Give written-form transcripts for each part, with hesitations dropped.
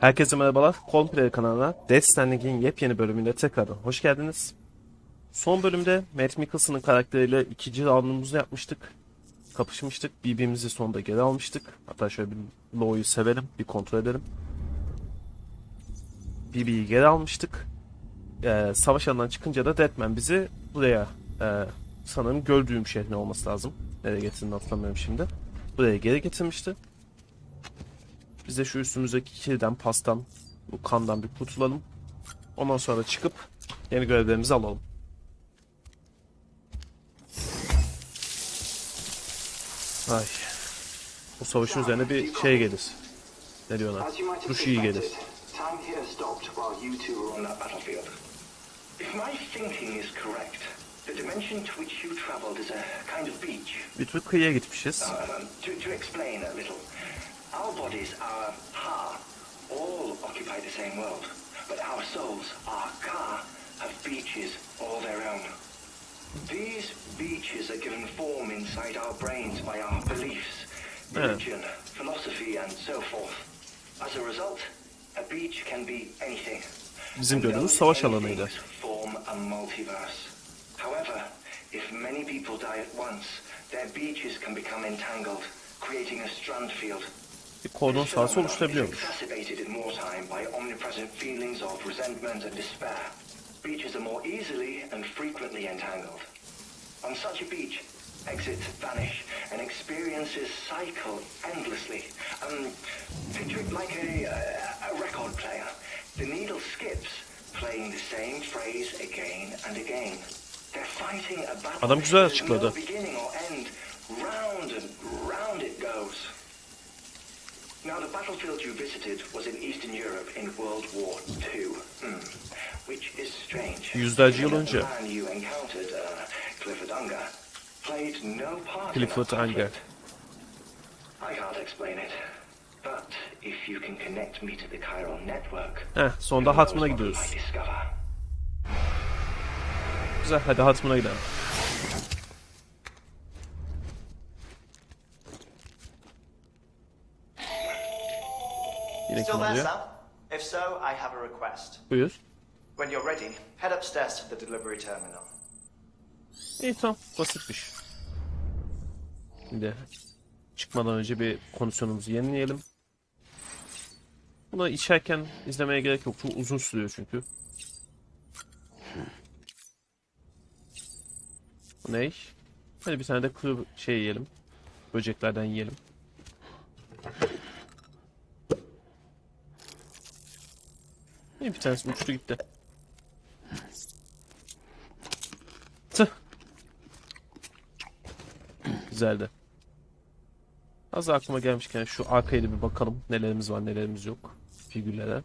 Herkese merhabalar. Komple kanalına Death Stranding'in yepyeni bölümüne tekrardan hoş geldiniz. Son bölümde Matt Mikkelsen'ın karakteriyle ikinci roundumuzu yapmıştık. Kapışmıştık. Birbirimizi sonunda geri almıştık. Hatta şöyle bir Lea'yu sevelim, bir kontrol edelim. BB'yi geri almıştık. Savaş alanından çıkınca da Deathman bizi buraya, sanırım gördüğüm şehrin olması lazım. Nereye getirdiğini hatırlamıyorum şimdi. Buraya geri getirmişti. Biz de şu üstümüzdeki kirden, pastan, bu kandan bir kurtulalım. Ondan sonra da çıkıp yeni görevlerimizi alalım. Ay. Bu savaşın üzerine bir şey gelir. Ne diyorlar? Duş iyi gelir. Bir tür kıyıya gitmişiz. Our bodies are ha, all occupy the same world, but our souls, our ka, have beaches all their own. These beaches are given form inside our brains by our beliefs, religion, philosophy, and so forth. As a result, a beach can be anything. Bizim gördüğümüz savaş alanıydı. Form a multiverse. However, if many people die at once, their beaches can become entangled, creating a strand field. Bir kordon sahası oluşturabiliyormuş. Beaches are more easily and frequently entangled. On such a beach, exits vanish and experiences cycle endlessly. Picture it like a record player. The needle skips, playing the same phrase again and again. They're fighting a battle. Adam güzel açıkladı. No beginning or end. Round and round it goes. Now, the battlefield you visited was in Eastern Europe in World War II, which is strange. Yüzlerce yıl önce. You encountered, Clifford Unger, played no part Clifford Unger. I can't explain it, but if you can connect me to the chiral network, sonunda Heartman'a gidiyoruz. Güzel, hadi Heartman'a gidelim. Yine kim oluyor? If so, I have a request. Buyur. When you're ready, head upstairs to the delivery terminal. İyi, tamam, basitmiş. Şimdi çıkmadan önce bir kondisyonumuzu yenileyelim. Bunu içerken izlemeye gerek yok. Çok uzun sürüyor çünkü. Bu ne? Hadi bir tane de kuru şey yiyelim. Böceklerden yiyelim. Bir tanesi uçtu gitti. Tüh. Güzeldi. Az aklıma gelmişken şu arkaya da bir bakalım. Nelerimiz var, nelerimiz yok. Figürlere.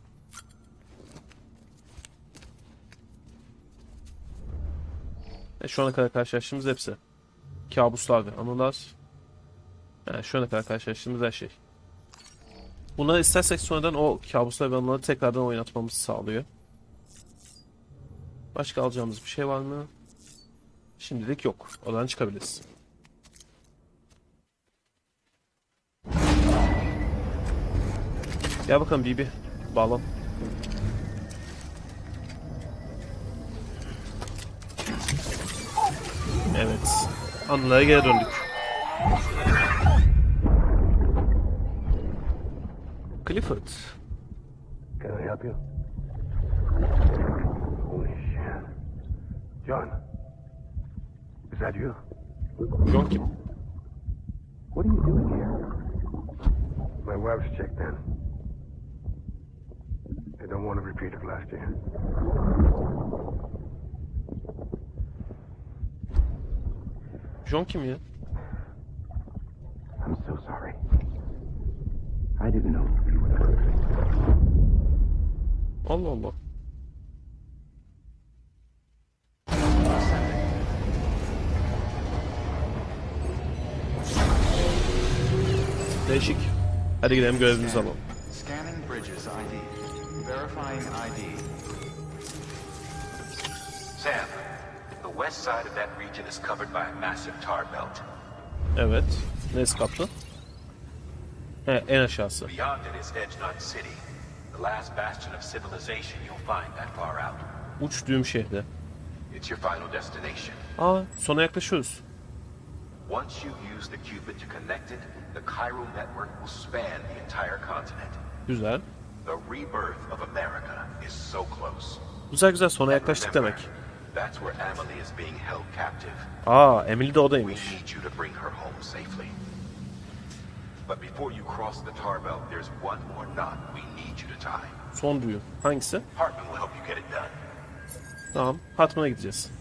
Şu ana kadar karşılaştığımız hepsi. Kabuslar ve anılar. Şu ana kadar karşılaştığımız her şey. Bunları istersek sonradan o kabuslar ve anıları tekrardan oynatmamızı sağlıyor. Başka alacağımız bir şey var mı? Şimdilik yok. Oradan çıkabiliriz. Gel bakalım Bibi. Bağlan. Evet. Anılara geri döndük. Clifford. Can I help you? Holy shit. John. Is that you? John kim? What are you doing here? My wife's checked in. I don't want to repeat of last year. John kim ya? I'm so sorry. I didn't know you were the person. Allah Allah. Değişik. Hadi gidelim görevimizi alalım. Scanning bridges ID. Verifying ID. Sam, the west side of that region is covered by a massive tar belt. Evet. Neresi kaptı? En aşağısı. Beyond it is Edgenut City. The last bastion of civilization you'll find that far out. Uç düğüm şehri. It's your final destination. Aa, sona yaklaşıyoruz. Once you use the qubit to connect it, the chiral network will span the entire continent. Güzel. The rebirth of America is so close. Güzel güzel, sona yaklaştık demek. That's where Amelie is being held captive. Aa, Emily de We odaymış. need you to bring her home safely. But before you cross the tar belt, there's one more knot we need you to tie. Son düğüm. Hangisi? Heartman will help you get it done. Tamam. Heartman'a gideceğiz.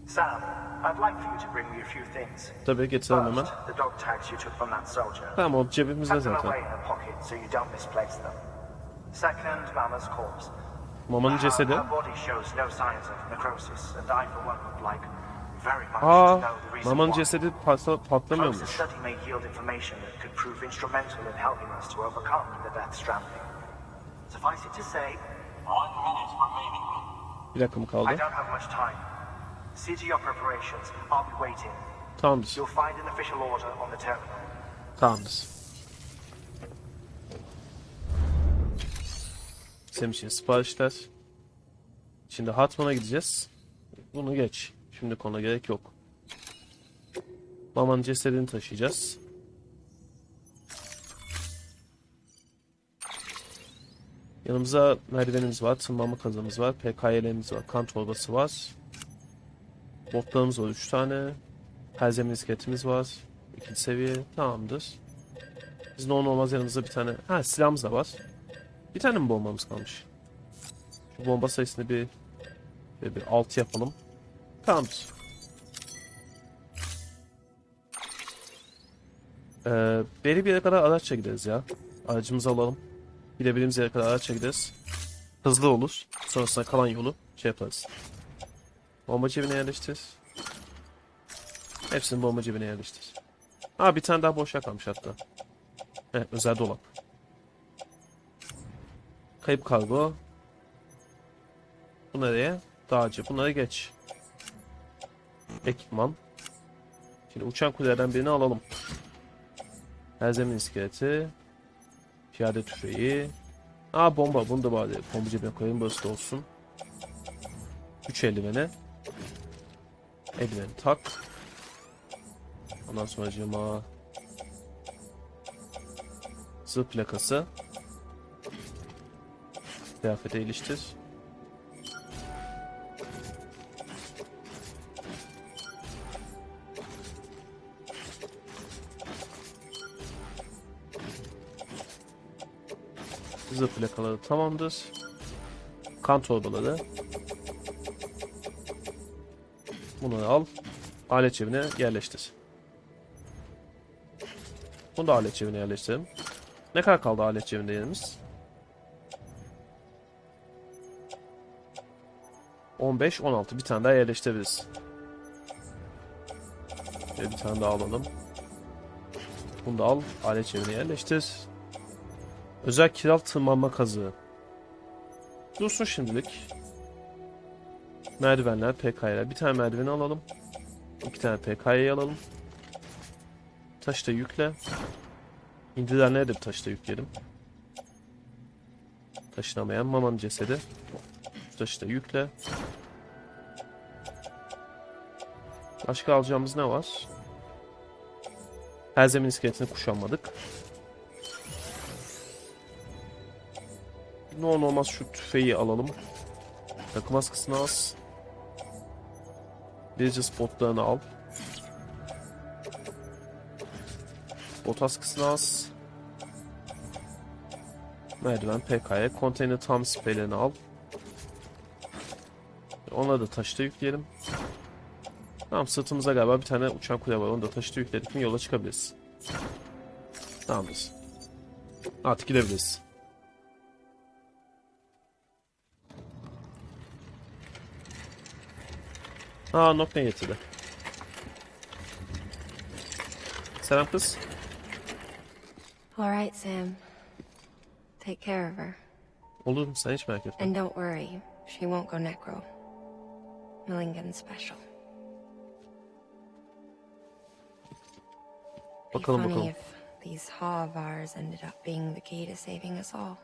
Sam, I'd like for you to bring me a few things. Tabii, getirelim hemen. First, the dog tags you took from that soldier. Tamam, o cebimizde Tuck them zaten. away in a pocket so you don't misplace them. Second, Mama's corpse. Mamanın cesedi. Her body shows no signs of necrosis, and I for one would like very much to Aa, know the reason Mamanın why. cesedi Closer patlamıyormuş. study may yield information that could prove instrumental in helping us to overcome the Death Stranding. Suffice it to say, 1 minute remaining. Bir dakika mı I kaldı? don't have much time. See to your preparations. I'll be waiting. Tamamdır. You'll find an official order on the terminal. Tamamdır. Senin için siparişler. Şimdi Heartman'a gideceğiz. Bunu geç. Şimdi konu gerek yok. Mamanın cesedini taşıyacağız. Yanımıza merdivenimiz var, tırmanma kazımız var, PKY'lerimiz var, kan torbası var. Botlarımız var 3 tane. Her zemin iskeletimiz var. 2. seviye. Tamamdır. Bizim olmaz yanımızda bir tane... Ha, silahımız da var. Bir tane mi bombamız kalmış? Şu bomba sayısını bir 6 yapalım. Tamamdır. Belli bir yere kadar araçla gideriz ya. Aracımızı alalım. Bilebildiğimiz yere kadar araçla gideriz. Hızlı olur. Sonrasında kalan yolu şey yaparız. Bomba cebine yerleştir. Hepsini bomba cebine yerleştir. Ha, bir tane daha boş yer kalmış hatta. Evet, özel dolap. Kayıp kargo. Bu nereye? Dağcı. Bunları geç. Ekipman. Şimdi uçan kulelerden birini alalım. Her zemin iskeleti. Piyade tüfeği. Aa, bomba. Bunu da bari bomba cebine koyayım. Burası da olsun. 3 eldiveni. Eldiveni tak. Ondan sonra cima. Zırh plakası. Kıyafete iliştir. Zırh plakaları tamamdır. Kan torbaları. Bunları al. Alet cebine yerleştir. Bunu da alet cebine yerleştirelim. Ne kadar kaldı alet cebinde yerimiz? 15, 16. Bir tane daha yerleştirebiliriz. Şöyle bir tane daha alalım. Bunu da al. Alet cebine yerleştir. Özel kiral tırmanma kazığı. Dursun şimdilik. Merdivenler, PK'ler. Bir tane merdiveni alalım. 2 tane PK'yı alalım. Taşı da yükle. İndirilenlere de bir taşı da yükleyelim. Taşınamayan Mamanın cesedi. Şu taşı da yükle. Başka alacağımız ne var? Her zemin iskeletini kuşanmadık. Ne olur olmaz şu tüfeği alalım. Takım askısını az. Birce spotlarını al. Bot askısını az. Merdiven PK'ya. Konteyner tam spreylerini al. Onları da taşıta yükleyelim. Tamam, sırtımıza galiba bir tane uçan kule var. Onu da taşıta yükledik mi yola çıkabiliriz. Tamamdır. Artık gidebiliriz. Aa, noktaya getirdi. Selam kız. All right, Sam. Take care of her. Olur mu? Sen hiç merak etme. And don't worry, she won't go necro. Millington special. Bakalım Be funny bakalım. if these Ha of ours ended up being the key to saving us all.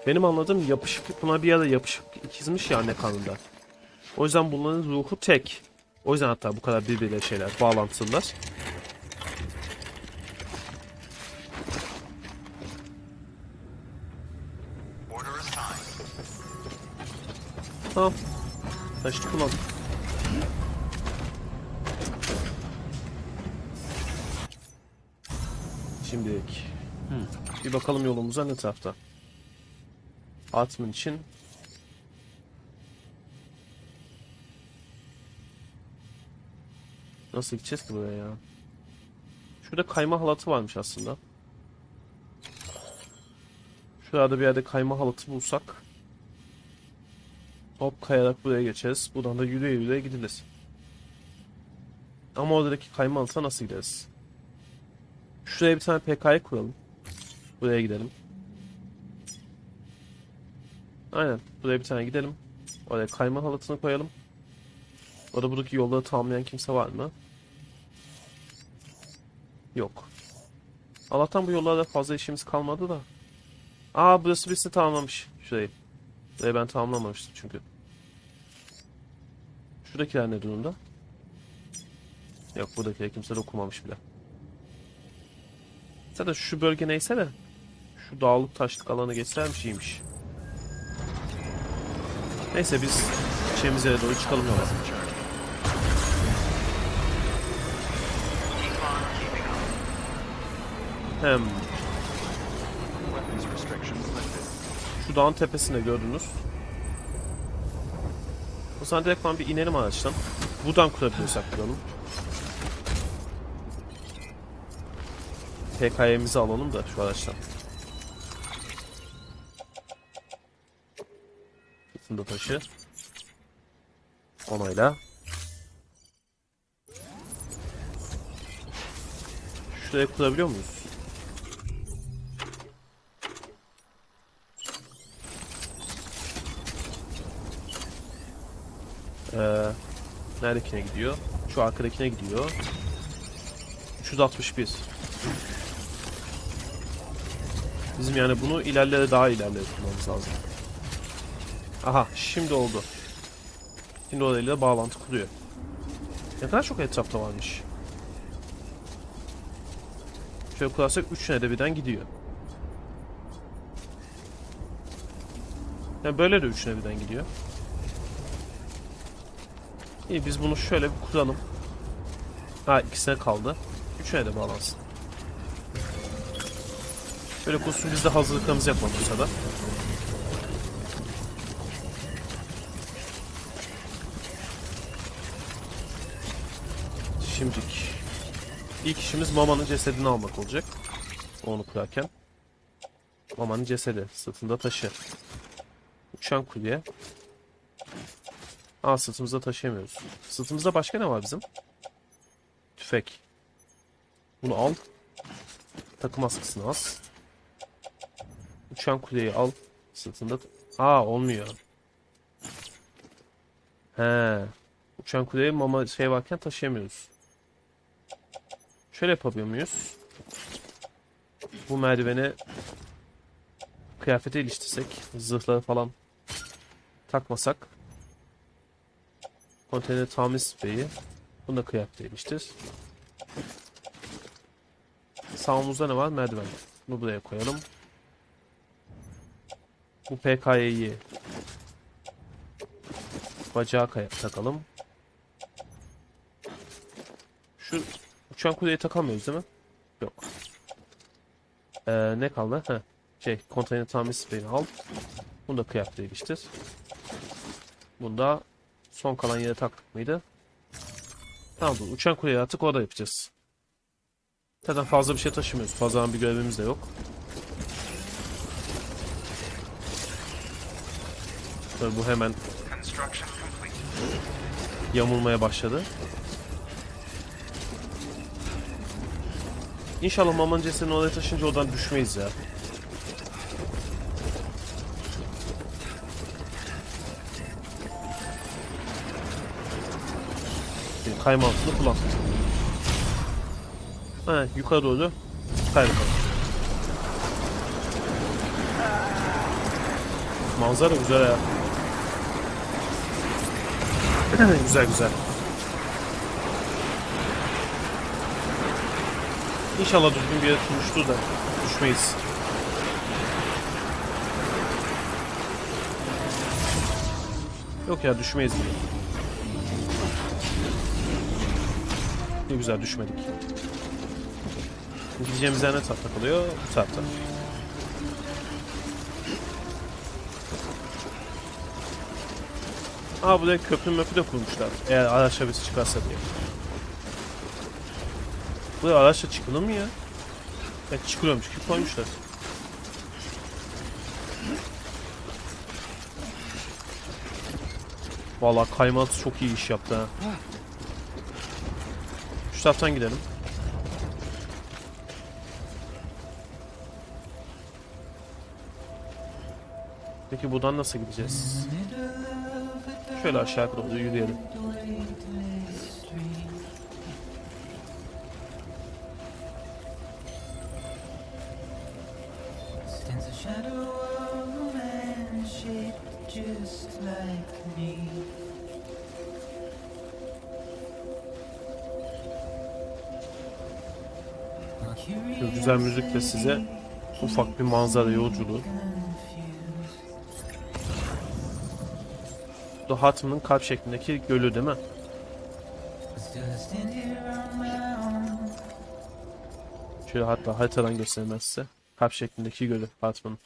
Benim anladığım yapışık, buna bir yerde yapışık ikizmiş ya anne karnında. O yüzden bunların ruhu tek. O yüzden hatta bu kadar birbiriyle şeyler, bağlantılılar. Tamam. Taşı kullan. Şimdilik. Bir bakalım yolumuza ne tarafta. Heartman için. Nasıl gideceğiz ki buraya ya? Şurada kayma halatı varmış aslında. Şurada bir yerde kayma halatı bulsak. Hop kayarak buraya geçeriz. Buradan da yürüye yürüye gidilir. Ama oradaki kayma halatına nasıl gideriz? Şuraya bir tane PK'yı kuralım. Buraya gidelim. Aynen. Buraya bir tane gidelim. Oraya kayma halatını koyalım. Orada buradaki yolları tamamlayan kimse var mı? Yok. Allah'tan bu yollarda fazla işimiz kalmadı da. Aa burası birisi tamamlamış. Şurayı. Burayı ben tamamlamamıştım çünkü. Şuradakiler ne durumda? Yok buradakiler kimse dokunmamış bile. Zaten şu bölge neyse de. Şu dağlık taşlık alanı geçsermiş iyiymiş. Neyse biz gideceğimiz yere doğru çıkalım yola. Hem şu dağın tepesinde gördünüz. O zaman direkt bir inelim araçtan. Buradan kurabiliyorsak kuralım. PK'mizi alalım da şu araçtan. Fında taşı. Onayla. Şuraya kurabiliyor muyuz? Neredekine gidiyor? Şu arkadakine gidiyor. 361. Bizim yani bunu daha ilerlere tutmamız lazım. Aha şimdi oldu. Şimdi orayla bağlantı kuruyor. Ne kadar çok etrafta varmış. Şöyle kurarsak 3'üne de birden gidiyor. Yani böyle de 3'üne birden gidiyor. İyi biz bunu şöyle bir kuralım. Ha ikisine kaldı. 3'üne de bağlansın. Böyle kursun biz de hazırlıklarımızı yapalım bu sırada. Şimdilik ilk işimiz Mama'nın cesedini almak olacak. Onu kurarken. Mama'nın cesedi. Sırtında taşı. Uçan kulye. Aa sırtımızda taşıyamıyoruz. Sırtımızda başka ne var bizim? Tüfek. Bunu al. Takım askısını as. Uçan kulyeyi al. Sırtında... Aa olmuyor. He. Uçan kulyeyi Mama varken taşıyamıyoruz. Şöyle yapabiliyor muyuz? Bu merdiveni kıyafete iliştirsek, zırhları falan takmasak, konteyner tamir spreyi, bunu da kıyafete iliştir. Sağımızda ne var? Merdiven. Bunu buraya koyalım. Bu PK'yi bacağa takalım. Şu uçan kuleyi takamıyoruz değil mi? Yok. Ne kaldı? Konteyner tamir spreyini al. Bunu da kıyafete iliştir. Bunu da son kalan yere taktık mıydı? Tamam bu uçan kuleyi artık orada yapacağız. Zaten fazla bir şey taşımıyoruz. Fazla bir görevimiz de yok. Tabii bu hemen yamulmaya başladı. İnşallah Mama'nın cesedini oraya taşınca oradan düşmeyiz ya. kayma altını kullan. Ha, yukarı doğru kay bakalım. Manzara güzel ya. Güzel güzel. İnşallah düzgün bir yere tutmuştur da düşmeyiz. Yok ya, düşmeyiz bile. Ne güzel düşmedik. Gideceğimiz yer ne tarafta kalıyor? Bu tarafta. Aa, buraya köprü möprü de kurmuşlar. Eğer araçla birisi çıkarsa diye. Buraya araçla çıkılır mı ya? Evet, çıkılıyormuş ki koymuşlar. Vallahi kaymaltı çok iyi iş yaptı ha. Şu taraftan gidelim. Peki buradan nasıl gideceğiz? Şöyle aşağı doğru yürüyelim. Şöyle güzel müzikle size ufak bir manzara yolculuğu. Bu Heartman'ın kalp şeklindeki gölü değil mi? Şöyle hatta haritadan göstereyim ben size. Kalp şeklindeki gölü Heartman'ın.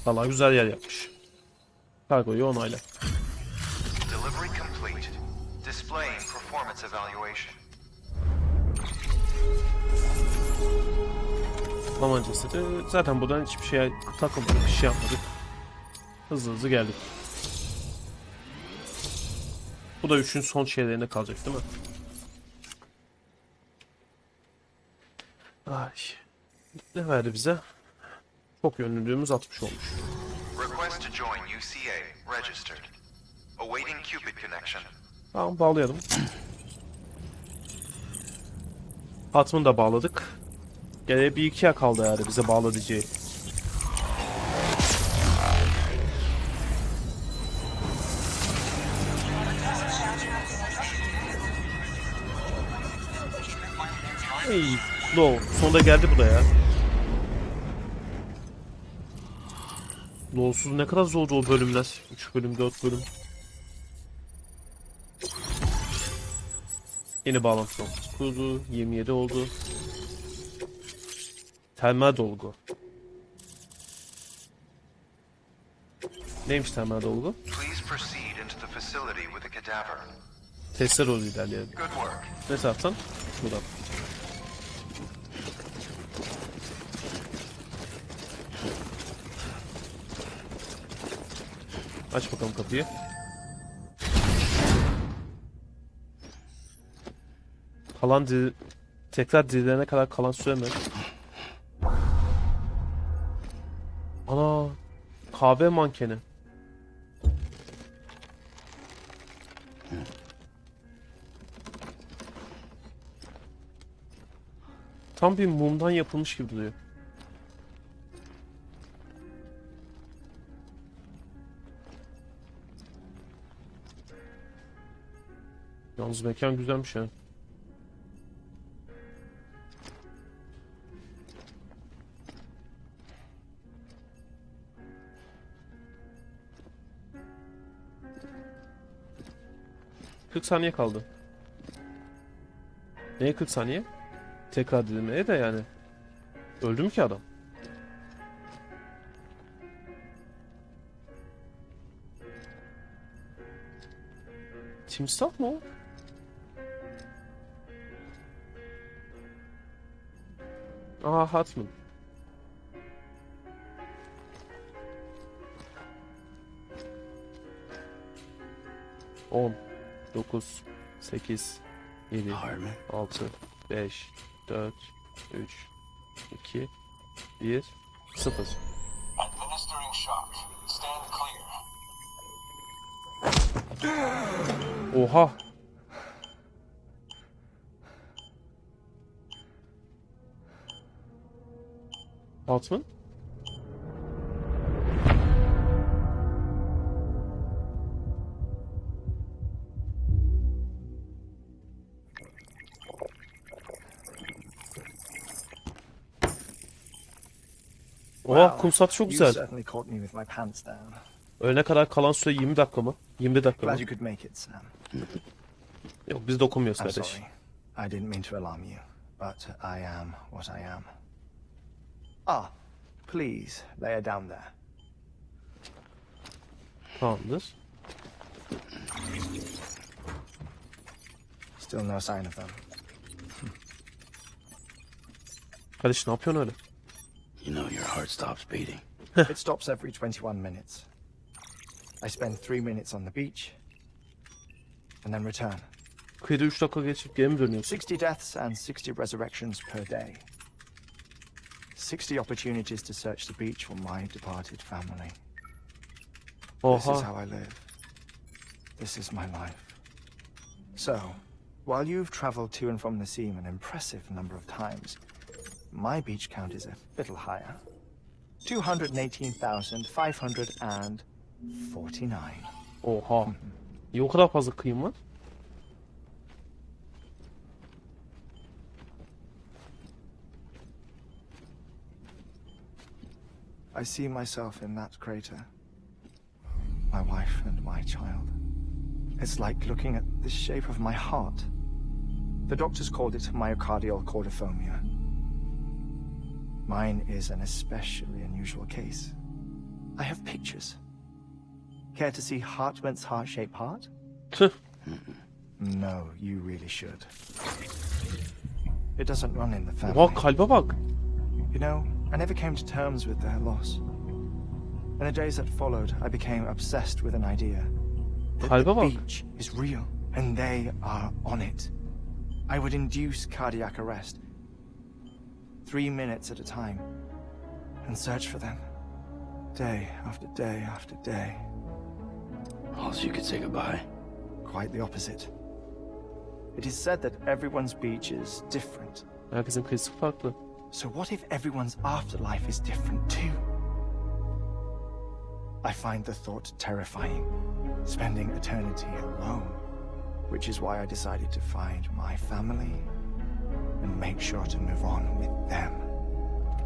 Vallahi güzel yer yapmış. Kargoyu onayla. Delivery complete. Displaying performance evaluation. Zaman cesedi. Zaten buradan hiçbir şeye takılmadık, bir şey yapmadık. Hızlı hızlı geldik. Bu da 3'ün son şeylerinde kalacak değil mi? Ay. Ne verdi bize? Çok yönlülüğümüz 60 olmuş. Request to join UCA. Registered. Awaiting Cupid connection. Tamam, bağlayalım. Heartman'ı da bağladık. Geriye bir iki yer kaldı yani bize bağla diyeceği. Hey, Low. Sonunda geldi bu da ya. Low'suz ne kadar zordu o bölümler. 3 bölüm, 4 bölüm. Yeni bağlantı noktası kurdu. 27 oldu. Termal dolgu. Neymiş termal dolgu? Please proceed into the facility with a cadaver. Teste doğru ilerleyelim. Good work. Ne taraftan? Buradan. Aç bakalım kapıyı. Kalan tekrar dirilene kadar kalan süre mi? Ana, kahve mankeni. Tam bir mumdan yapılmış gibi duruyor. Yalnız mekan güzelmiş ya. ...40 saniye kaldı. Neye 40 saniye? Tekrar dilimeye de yani. Öldü mü ki adam? Timsah mı o? Aa, Heartman. On, 9, 8, 7, 6, 5, 4, 3, 2, 1, 0. Administering shock. Stand clear. Oha! Heartman? Oha, kum satı çok You güzel. certainly caught me with my pants down. Öğlene kadar kalan süre 20 dakika mı? 20 dakika mı? Glad you could make it, Sam. Yok, biz dokunmuyoruz I'm kardeş. sorry. I didn't mean to alarm you, but I am what I am. Ah, please lay her down there. Tamamdır. Still no sign of them. Kardeş ne yapıyorsun öyle? You know your heart stops beating. It stops every 21 minutes. I spend 3 minutes on the beach, and then return. Kıyıda 3 dakika geçip geri mi dönüyorsun? 60 deaths and 60 resurrections per day. 60 opportunities to search the beach for my departed family. This is Oha. how I live. This is my life. So, while you've traveled to and from the sea an impressive number of times, my beach count is a little higher. 218,549. Oha. Niye o kadar fazla kıyım var? I see myself in that crater. My wife and my child. It's like looking at the shape of my heart. The doctors called it myocardial cordiphomia. Mine is an especially unusual case. I have pictures. Care to see Heartman's heart-shaped heart? Tüh. No, you really should. It doesn't run in the family. Oha, kalbe bak. You know, I never came to terms with their loss. In the days that followed, I became obsessed with an idea. That Kalbe the bak. beach is real, and they are on it. I would induce cardiac arrest, 3 minutes at a time, and search for them, day after day after day. Oh, so you could say goodbye. Quite the opposite. It is said that everyone's beach is different. Herkesin kıyısı farklı. So what if everyone's afterlife is different too? I find the thought terrifying, spending eternity alone, which is why I decided to find my family and make sure to move on with them.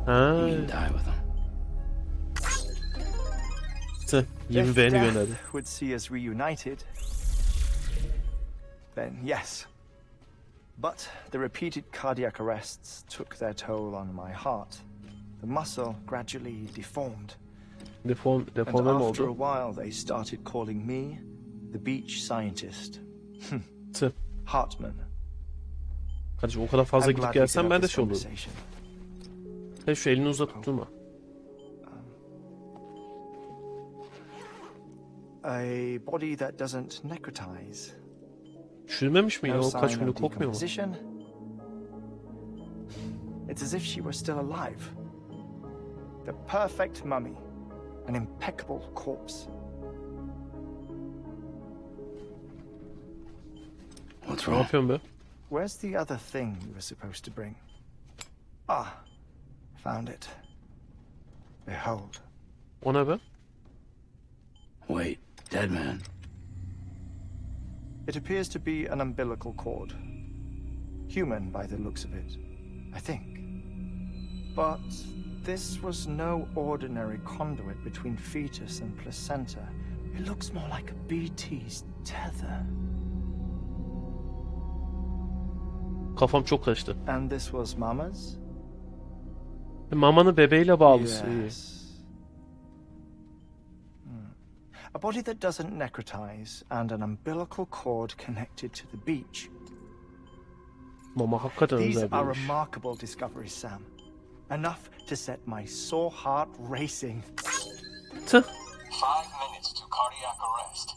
Ha. You can die with them. Tüh. 20 If beğeni death gönderdi. would see us reunited, then yes. But the repeated cardiac arrests took their toll on my heart. The muscle gradually deformed. Deforme And mi after a oldu? while, they started calling me the beach scientist. Tüh. Heartman. Kardeş o kadar fazla I'm gidip glad we gelsen could ben have de this şey olurum. conversation. Hey, şu elini uzatıp durma. A body that doesn't necrotize. Çürümemiş mi ya? No O kaç sign günü of kokmuyor mu? decomposition. It's as if she were still alive. The perfect mummy. An impeccable corpse. What's Ne wrong? yapıyorsun be? Where's the other thing you were supposed to bring? Ah, found it. Behold. O ne be? Wait, dead man. It appears to be an umbilical cord. Human by the looks of it, I think. But this was no ordinary conduit between fetus and placenta. It looks more like a BT's tether. Kafam çok karıştı. And this was Mama's? Mamanın bebeğiyle bağlısı. Yes. A body that doesn't necrotize and an umbilical cord connected to the beach. Mama hakikaten These özel are bir iş. remarkable discoveries, Sam. Enough to set my sore heart racing. Tüh. 5 minutes to cardiac arrest.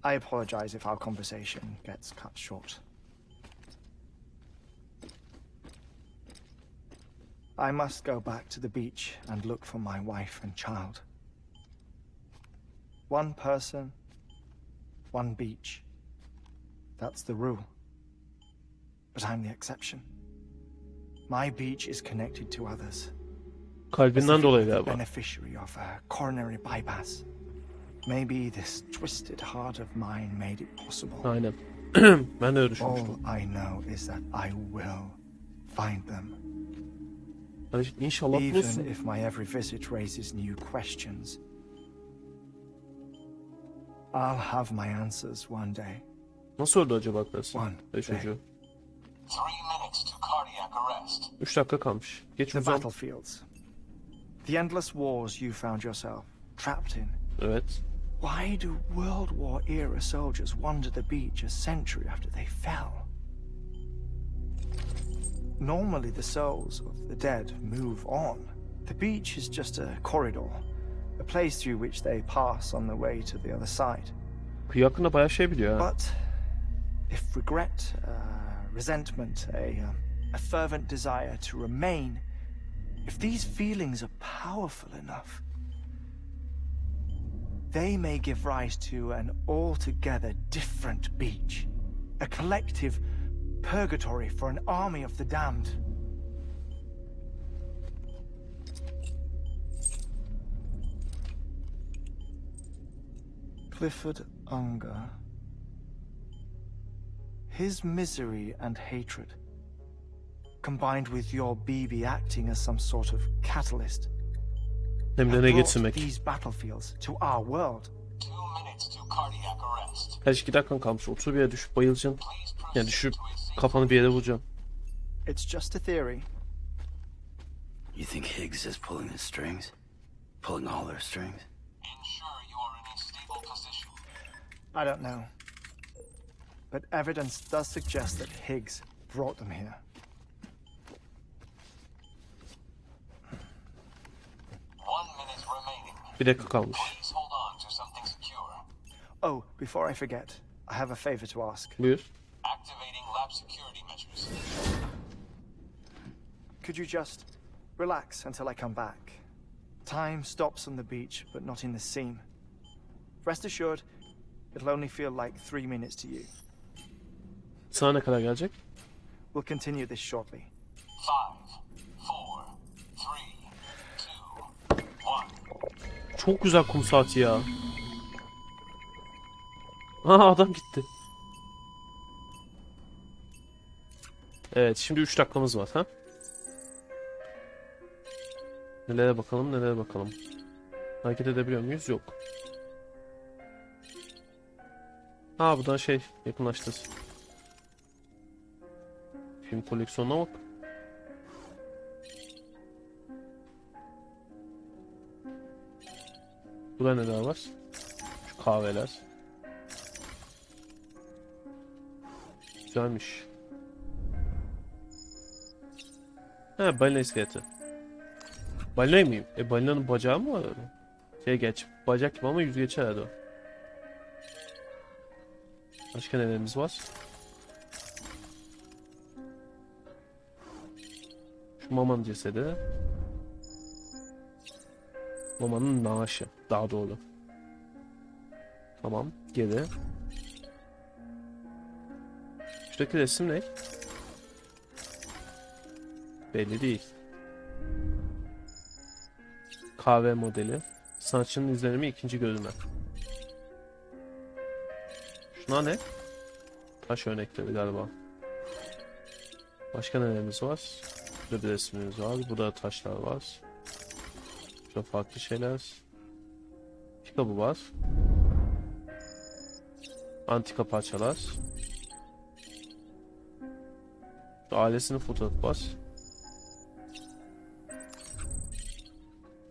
I apologize if our conversation gets cut short. I must go back to the beach and look for my wife and child. One person, one beach. That's the rule. But I'm the exception. My beach is connected to others. Kalbinden dolayı The galiba. beneficiary of a coronary bypass. Maybe this twisted heart of mine made it possible. Aynen. Ben de öyle düşünmüştüm. All I know is that I will find them. Hani İnşallah Even bulursun. if my every visit raises new questions. I'll have my answers one day. Nasıl öldü acaba karısı? One Ve çocuğu. 3 minutes to cardiac arrest. 3 dakika kalmış. Geç The uzan. battlefields. The endless wars you found yourself trapped in. Evet. Why do World War era soldiers wander the beach a century after they fell? Normally the souls of the dead move on. The beach is just a corridor, a place through which they pass on the way to the other side. Kıyı hakkında bayağı şey biliyor ha. But if regret, resentment, a fervent desire to remain, if these feelings are powerful enough, they may give rise to an altogether different beach, a collective purgatory for an army of the damned. Clifford Unger. His misery and hatred, combined with your BB acting as some sort of catalyst, Hem de have ne brought getirmek. these battlefields to our world. 2 minutes to cardiac arrest. Her 2 dakikan kalmış. Otur bir yere düşüp bayılacaksın. Please Yani proceed düşüp to a safe kafanı bir yere vuracaksın. It's just a theory. You think Higgs is pulling his strings? Pulling all their strings? Ensure you are in a stable position. I don't know. But evidence does suggest that Higgs brought them here. 1 minute remaining. 1 dakika kalmış. Please hold on to something secure. Oh, before I forget, I have a favor to ask. Buyur. Activating lab security measures. Could you just relax until I come back? Time stops on the beach, but not in the scene. Rest assured, it'll only feel like 3 minutes to you. Sana ne kadar gelecek? We'll continue this shortly. 5, 4, 3, 2, 1. Çok güzel kum saati ya. Aha adam gitti. Evet şimdi 3 dakikamız var ha. Nelere bakalım nelere bakalım. Hareket edebiliyor muyuz? Yok. Ha buradan şey yakınlaştır. Film koleksiyonuna bak. Burada neler var? Şu kahveler. Güzelmiş. Ha balina iskeleti. Balina mıyım? Balinanın bacağı mı var öyle? Şey geç. Bacak gibi ama yüz geçer herhalde o. Başka nelerimiz var? Şu mamanın cesedi. Mamanın naaşı. Daha doğru. Tamam. Geri. Şuradaki resim ne? Belli değil. Kahve modeli. Sanatçının izlenimi 2. görünme. Şuna ne? Taş örnekleri galiba. Başka nelerimiz var? Burada bir resmimiz var. Burada taşlar var. Burada farklı şeyler. Kitabı var. Antika parçalar. Ailesinin fotoğrafı var.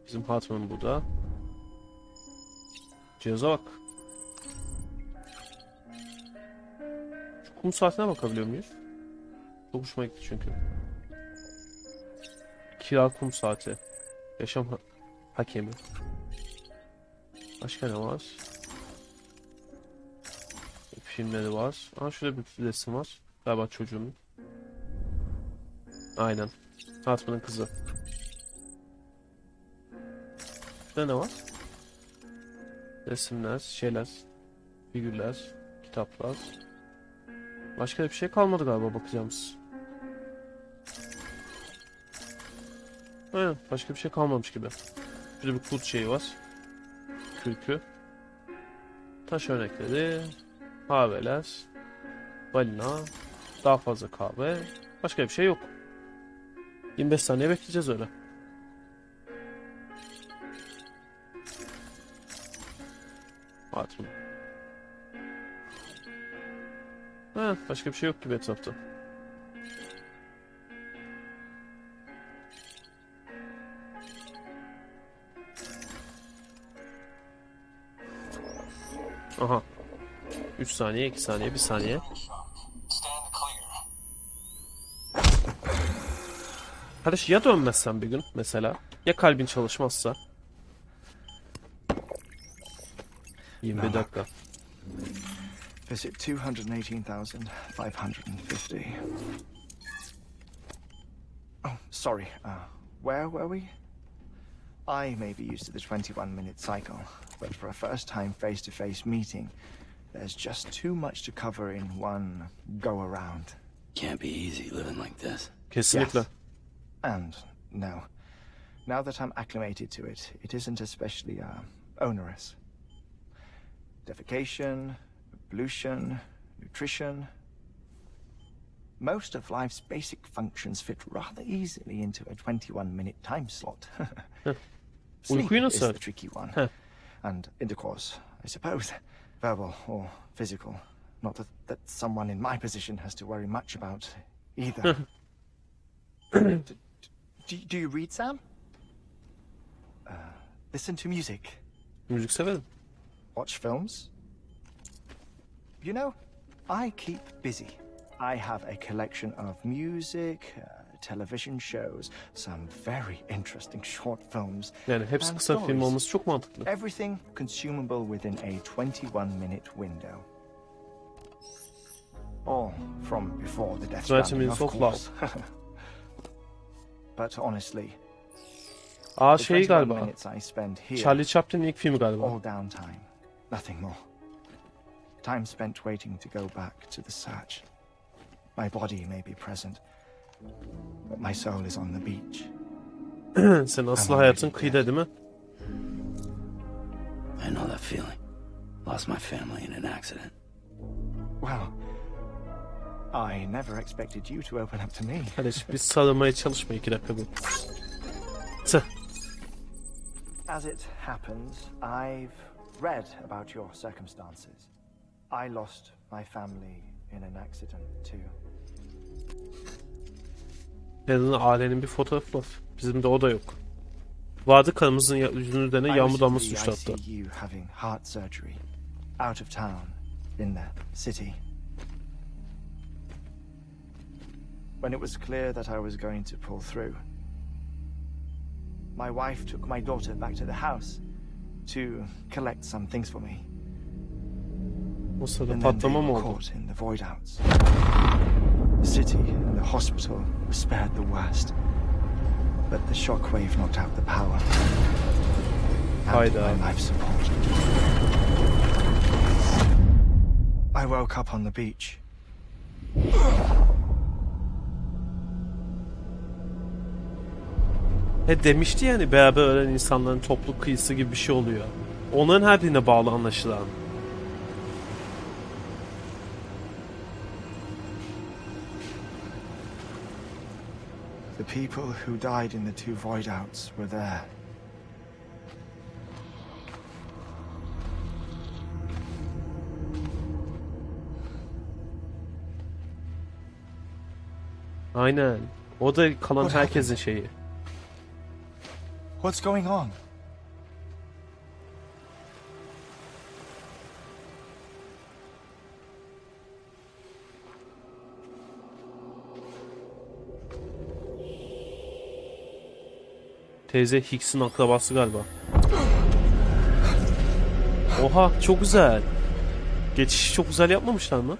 Bizim Heartman burada. Cihaza bak. Şu kum saatine bakabiliyor muyuz? Çok hoşuma gitti çünkü. Kira kum saati. Yaşam hakemi. Başka ne var? Filmleri var. Aa, şurada bir resim var. Galiba çocuğun. Aynen. Heartman'ın kızı. Şurada ne var? Resimler, şeyler, figürler, kitaplar. Başka bir şey kalmadı galiba bakacağımız. Aynen, başka bir şey kalmamış gibi. Şurada bir kurt şeyi var. Kürkü. Taş örnekleri. Kahveler. Balina. Daha fazla kahve. Başka bir şey yok. 25 saniye bekleyeceğiz öyle. Hatırım. Ha, başka bir şey yok gibi etrafta. Aha. 3 saniye, 2 saniye, 1 saniye. Kardeş ya dönmezsen bir gün mesela. Ya kalbin çalışmazsa. 21 dakika. Visit 218,550. Oh, sorry. Where were we? I may be used to the 21-minute cycle, but for a first-time face-to-face meeting, there's just too much to cover in one go-around. Can't be easy living like this. Kesinlikle. Yes. And no. Now that I'm acclimated to it, it isn't especially onerous. Defecation, pollution, nutrition. Most of life's basic functions fit rather easily into a 21-minute time slot. Sleep is the tricky one. And intercourse, I suppose. Verbal or physical. Not that someone in my position has to worry much about either. Do you read, Sam? Listen to music. Müzik severim. Watch films. You know, I keep busy. I have a collection of music, television shows, some very interesting short films. Yani hepsi kısa film olması çok mantıklı. Everything consumable within a 21-minute window. All from before the Death Stranding, of course. But honestly, şey galiba. Charlie Chaplin'in ilk filmi galiba. All downtime, nothing more. Time spent waiting to go back to the search. My body may be present, but my soul is on the beach. Senin asıl hayatın kıyıda değil mi? I know that feeling. Lost my family in an accident. Well, I never expected you to open up to me. Kardeş biz sarılmaya çalışma 2 dakika bir. As it happens, I've read about your circumstances. I lost my family in an accident too. Yarın ailenin bir fotoğrafı var. Bizim de o da yok. Vardı karımızın yüzünün üzerine yağmur damlası düştü hatta. Having heart surgery out of town in the city. When it was clear that I was going to pull through, my wife took my daughter back to the house to collect some things for me. O sırada patlama mı oldu? In the void outs. The city and the hospital were spared the worst, but the shockwave knocked out the power and my life support. I woke up on the beach. He demişti yani beraber ölen insanların toplu kıyısı gibi bir şey oluyor. Onların her birine bağlı anlaşılan. The people who died in the two void outs were there. Aynen. O da kalan herkesin şeyi. What's going on? Teyze Hicks'in akrabası galiba. Oha çok güzel. Geçişi çok güzel yapmamışlar mı?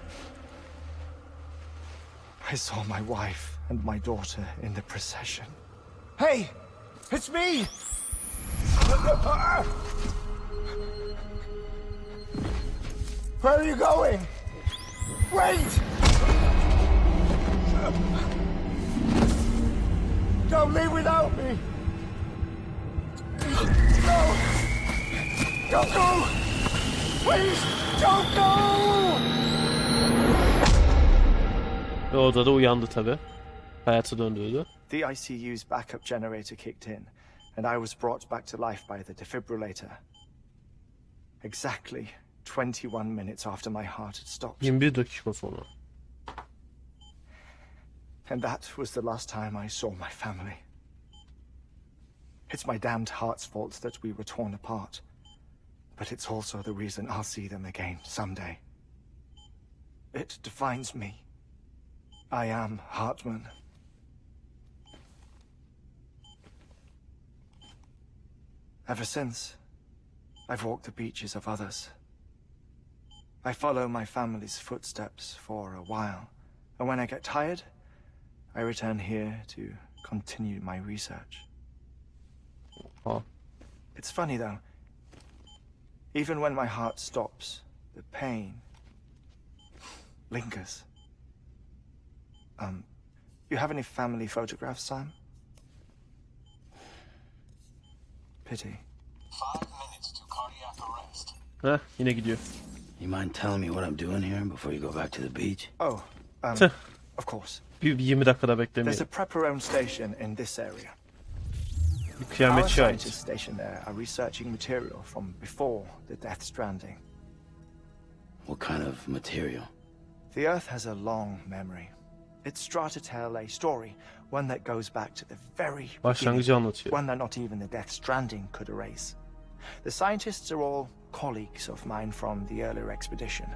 I saw my wife and my daughter in the procession. Hey! It's me! Where are you going? Wait! Don't leave without me! No! Don't go! Please, don't go! Ve orada da uyandı tabi. Hayata döndürdü. The ICU's backup generator kicked in, and I was brought back to life by the defibrillator. Exactly 21 minutes after my heart had stopped. 21 dakika sonra. And that was the last time I saw my family. It's my damned heart's fault that we were torn apart. But it's also the reason I'll see them again someday. It defines me. I am Heartman. Ever since, I've walked the beaches of others. I follow my family's footsteps for a while, and when I get tired, I return here to continue my research. Oh. It's funny though. Even when my heart stops, the pain lingers. You have any family photographs, Sam? Pity. 5 minutes to cardiac arrest. Heh yine gidiyor. You mind telling me what I'm doing here before you go back to the beach? Oh, of course. Bir 20 dakikada There's beklemeyin. a prepper-owned station in this area. Bir Our kıyametçi ait. scientists stationed there are researching material from before the Death Stranding. What kind of material? The Earth has a long memory. It's trying to tell a story, one that goes back to the very Başlangıcı beginning, anlatıyor. one that not even the Death Stranding could erase. The scientists are all colleagues of mine from the earlier expedition.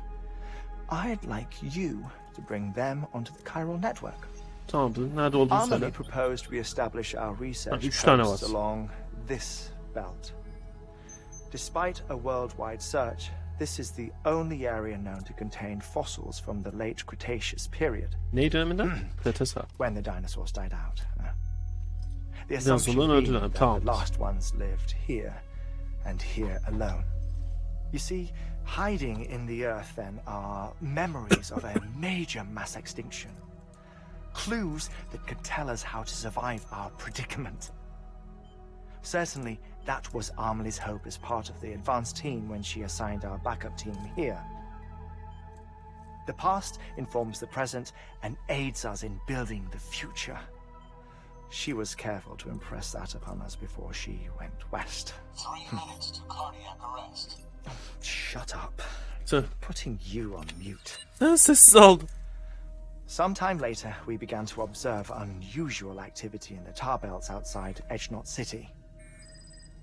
I'd like you to bring them onto the chiral network. Tamamdır. Nerede olduğunu Armally söyle. proposed we establish our research üç tane posts var. along this belt. Despite a worldwide search, this is the only area known to contain fossils from the late Cretaceous period, Neyi döneminden? Kretasa. when the dinosaurs died out. The Dinozorların assumption öldüler, being that tamam. the last ones lived here, and here alone. You see, hiding in the earth then are memories of a major mass extinction. Clues that could tell us how to survive our predicament. Certainly, that was Armley's hope as part of the advanced team when she assigned our backup team here. The past informs the present and aids us in building the future. She was careful to impress that upon us before she went west. 3 minutes to cardiac arrest. Shut up. Tüh. Putting you on mute. Sen sessiz oldun. Sometime later, we began to observe unusual activity in the tar belts outside Edgenot City.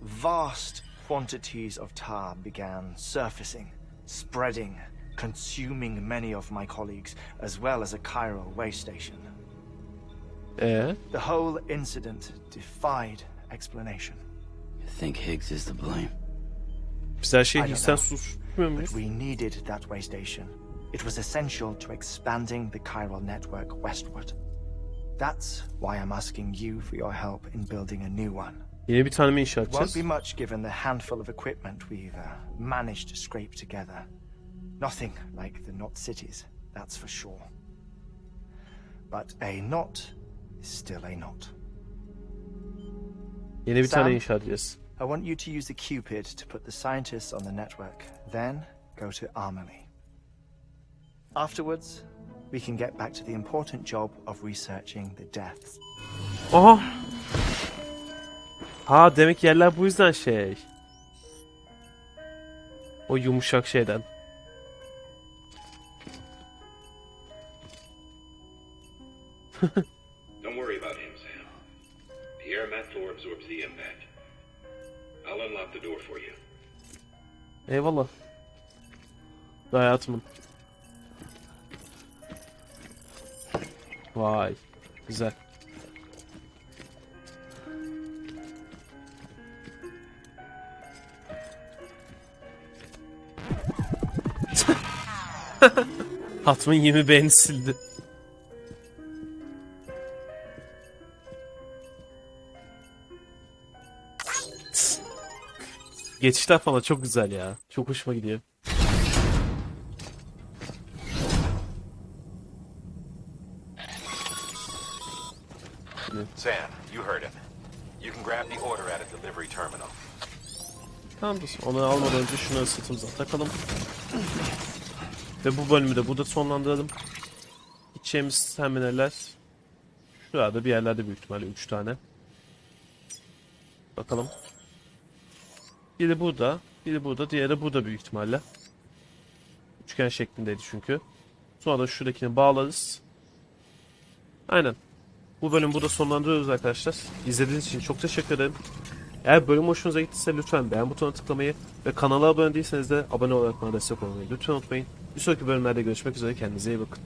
Vast quantities of tar began surfacing, spreading, consuming many of my colleagues, as well as a chiral way station. The whole incident defied explanation. You think Higgs is to blame? Biz her şeyi I don't hissen know, susmuyor but muyuz? we needed that way station. It was essential to expanding the chiral network westward. That's why I'm asking you for your help in building a new one. Yine bir tane mi inşa Won't edeceğiz? be much given the handful of equipment we've managed to scrape together. Nothing like the knot cities, that's for sure. But a knot is still a knot. Yeni bir Sam? tane inşa edeceğiz. I want you to use the Cupid to put the scientists on the network. Then go to Armory. Afterwards, we can get back to the important job of researching the deaths. Aha! Ha demek yerler bu yüzden şey. O yumuşak şeyden. Don't worry about him, Sam. The air mat floor absorbs the impact. I'll unlock the door for you. Eyvallah. Hayatımın. Vay. Güzel. Hatman 20 beğeni sildi. Geçişler falan çok güzel ya. Çok hoşuma gidiyor. Sam, you heard him. You can grab the order at a delivery terminal. Tamamdır. Onu almadan önce şunu sırtımıza takalım. Ve bu bölümü de burada sonlandıralım. Gideceğimiz terminaller şurada bir yerlerde büyük ihtimalle 3 tane. Bakalım. Biri burada, biri burada, diğeri burada büyük ihtimalle. Üçgen şeklindeydi çünkü. Sonra da şuradakini bağlarız. Aynen. Bu bölümü burada sonlandırıyoruz arkadaşlar. İzlediğiniz için çok teşekkür ederim. Eğer bölüm hoşunuza gittiyse lütfen beğen butonuna tıklamayı ve kanala abone değilseniz de abone olarak bana destek olmayı lütfen unutmayın. Bir sonraki bölümlerde görüşmek üzere, kendinize iyi bakın.